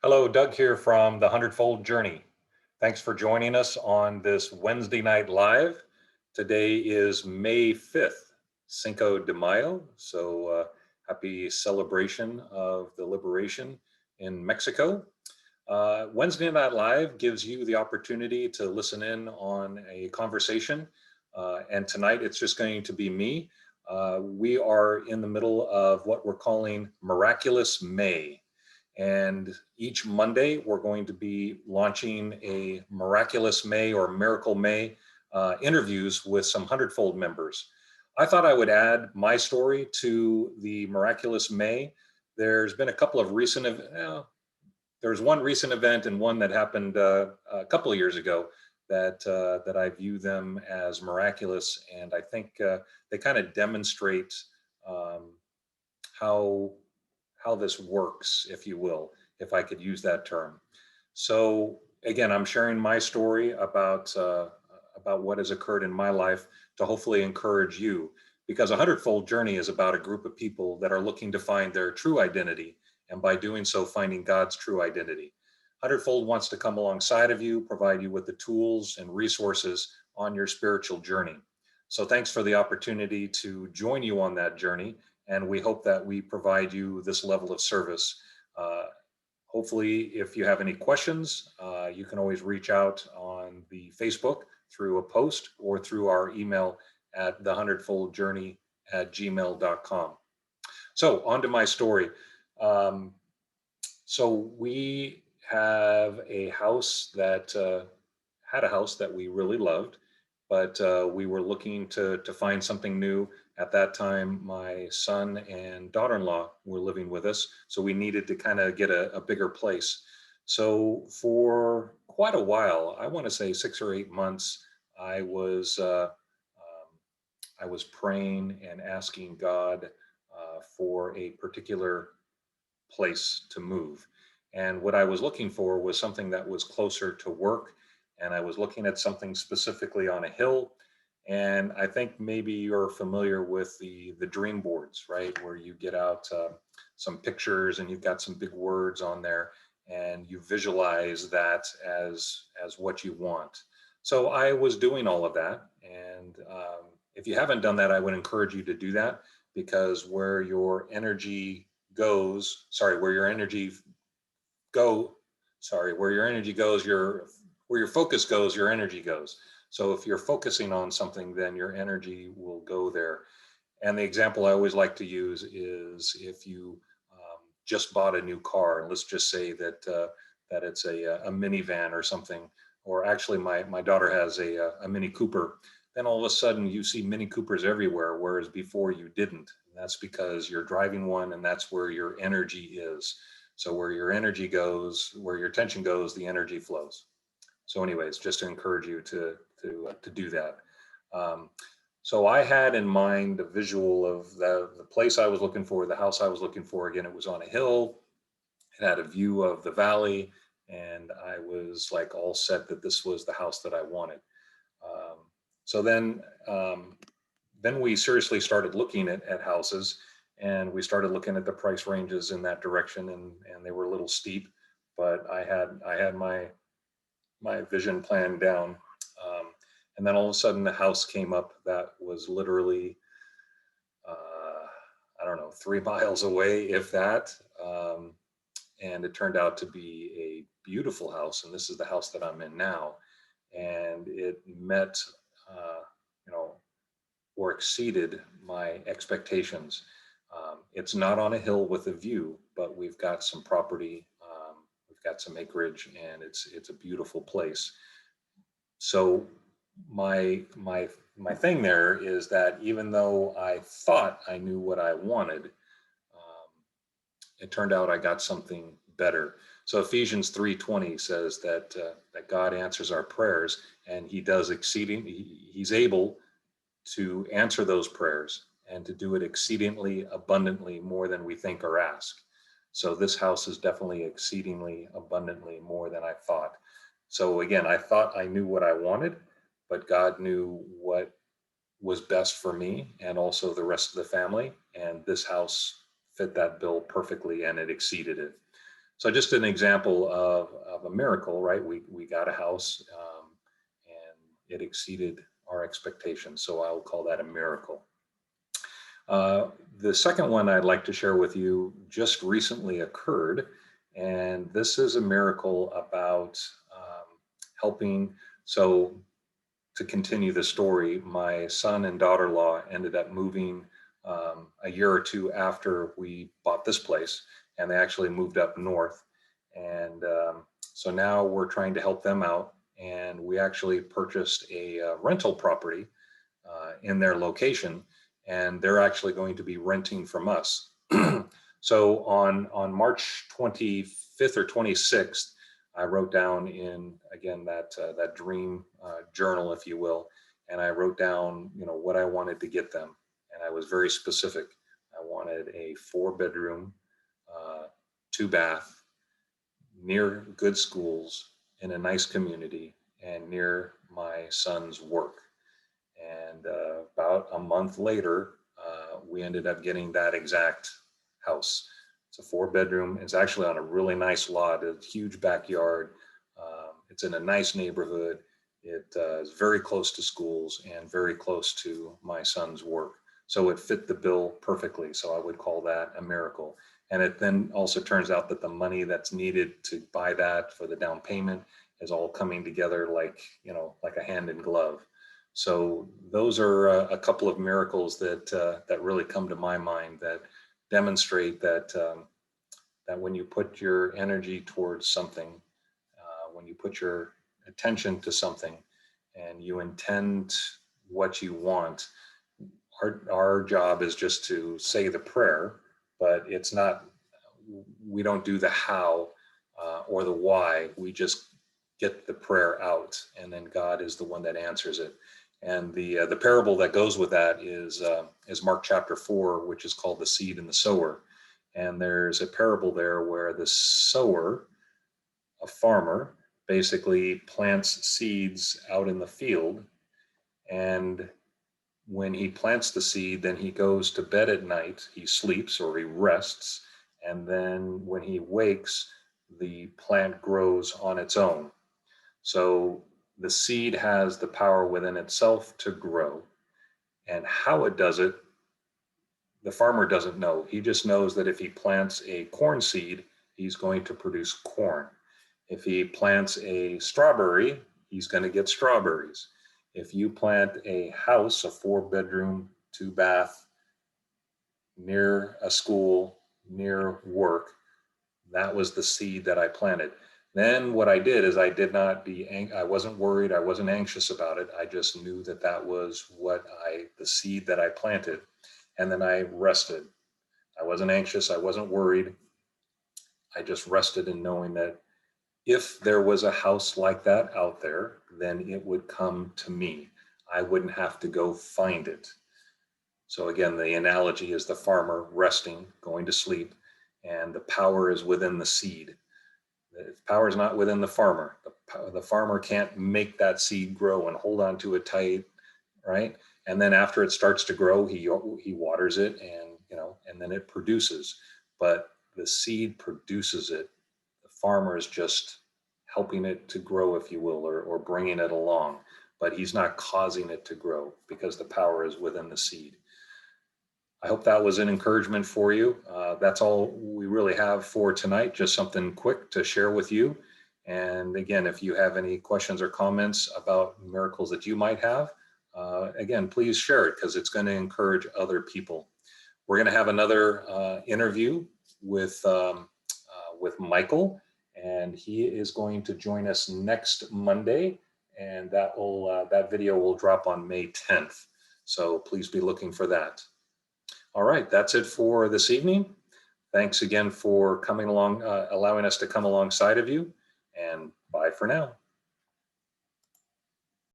Hello, Doug here from the Hundredfold Journey. Thanks for joining us on this Wednesday night live. Today is May 5th, Cinco de Mayo. Happy celebration of the liberation in Mexico. Wednesday Night Live gives you the opportunity to listen in on a conversation. And tonight it's just going to be me. We are in the middle of what we're calling Miraculous May. And each Monday, we're going to be launching a Miraculous May or Miracle May interviews with some Hundredfold members. I thought I would add my story to the Miraculous May. There's been a couple of there's one recent event and one that happened a couple of years ago that I view them as miraculous, and I think they kind of demonstrate um, how how this works, if you will, if I could use that term. So again, I'm sharing my story about what has occurred in my life to hopefully encourage you, because a hundredfold journey is about a group of people that are looking to find their true identity, and by doing so, finding God's true identity. Hundredfold wants to come alongside of you, provide you with the tools and resources on your spiritual journey. So thanks for the opportunity to join you on that journey, and we hope that we provide you this level of service. Uh, Hopefully, if you have any questions, you can always reach out on the Facebook through a post or through our email at thehundredfoldjourney@gmail.com. So on to my story. Um, so we have a house that had a house that we really loved, but we were looking to find something new. At that time, my son and daughter-in-law were living with us, so we needed to kind of get a bigger place. So for quite a while, I want to say 6 or 8 months, I was I was praying and asking God for a particular place to move. And what I was looking for was something that was closer to work. And I was looking at something specifically on a hill. And I think maybe you're familiar with the dream boards, right? Where you get out some pictures and you've got some big words on there, and you visualize that as what you want. So I was doing all of that. And if you haven't done that, I would encourage you to do that, because where your energy goes, sorry, where your energy go, sorry, where your energy goes, where your focus goes, your energy goes. So if you're focusing on something, then your energy will go there. And the example I always like to use is if you just bought a new car, and let's just say that it's a minivan or something, or actually my daughter has a Mini Cooper. Then all of a sudden you see Mini Coopers everywhere, whereas before you didn't. And that's because you're driving one, and that's where your energy is. So where your energy goes, where your attention goes, the energy flows. So, anyways, just to encourage you to do that. Um, so I had in mind a visual of the place I was looking for, the house I was looking for. Again, it was on a hill. It had a view of the valley, and I was like all set that this was the house that I wanted. Um, so then we seriously started looking at houses, and we started looking at the price ranges in that direction, and they were a little steep, but I had my vision plan down. Um, and then all of a sudden, the house came up that was literally, I don't know, 3 miles away, if that. And it turned out to be a beautiful house. And this is the house that I'm in now. And it met, uh, you know, or exceeded my expectations. It's not on a hill with a view, but we've got some property, we've got some acreage, and it's a beautiful place. So my thing there is that even though I thought I knew what I wanted, it turned out I got something better. So Ephesians 3:20 says that God answers our prayers, and He does exceeding. He's able to answer those prayers and to do it exceedingly abundantly more than we think or ask. So this house is definitely exceedingly abundantly more than I thought. So again, I thought I knew what I wanted, but God knew what was best for me and also the rest of the family. And this house fit that bill perfectly, and it exceeded it. So just an example of a miracle, right? We got a house, and it exceeded our expectations. So I'll call that a miracle. Uh, the second one I'd like to share with you just recently occurred, and this is a miracle about helping. So to continue the story, my son and daughter-in-law ended up moving a year or two after we bought this place, and they actually moved up north. And so now we're trying to help them out, and we actually purchased a rental property in their location, and they're actually going to be renting from us. So on March 25th or 26th, I wrote down in again that dream journal, if you will, and I wrote down what I wanted to get them, and I was very specific. I wanted a 4-bedroom, 2-bath, near good schools, in a nice community, and near my son's work. And about a month later, we ended up getting that exact house. It's a 4-bedroom. It's actually on a really nice lot, a huge backyard. It's in a nice neighborhood. It is very close to schools and very close to my son's work. So it fit the bill perfectly. So I would call that a miracle. And it then also turns out that the money that's needed to buy that for the down payment is all coming together like a hand in glove. So those are a couple of miracles that really come to my mind that demonstrate that when you put your energy towards something, when you put your attention to something, and you intend what you want, our job is just to say the prayer, but it's not. We don't do the how or the why. We just get the prayer out, and then God is the one that answers it. And the parable that goes with that is Mark chapter 4, which is called the seed and the sower. And there's a parable there where the sower, a farmer, basically plants seeds out in the field. And when he plants the seed, then he goes to bed at night. He sleeps or he rests. And then when he wakes, the plant grows on its own. So the seed has the power within itself to grow. And how it does it, the farmer doesn't know. He just knows that if he plants a corn seed, he's going to produce corn. If he plants a strawberry, he's going to get strawberries. If you plant a house, a 4-bedroom, 2-bath, near a school, near work, that was the seed that I planted. Then what I did is I wasn't worried, I wasn't anxious about it. I just knew that that was the seed that I planted. And then I rested. I wasn't anxious, I wasn't worried. I just rested in knowing that if there was a house like that out there, then it would come to me. I wouldn't have to go find it. So again, the analogy is the farmer resting, going to sleep, and the power is within the seed. The power is not within the farmer. The farmer can't make that seed grow and hold on to it tight, right? And then after it starts to grow, he waters it, and then it produces. But the seed produces it. The farmer is just helping it to grow, if you will, or bringing it along. But he's not causing it to grow because the power is within the seed. I hope that was an encouragement for you. That's all we really have for tonight, just something quick to share with you. And again, if you have any questions or comments about miracles that you might have, again, please share it because it's going to encourage other people. We're going to have another interview with Michael, and he is going to join us next Monday, and that video will drop on May 10th. So please be looking for that. All right, that's it for this evening. Thanks again for coming along, allowing us to come alongside of you, and bye for now.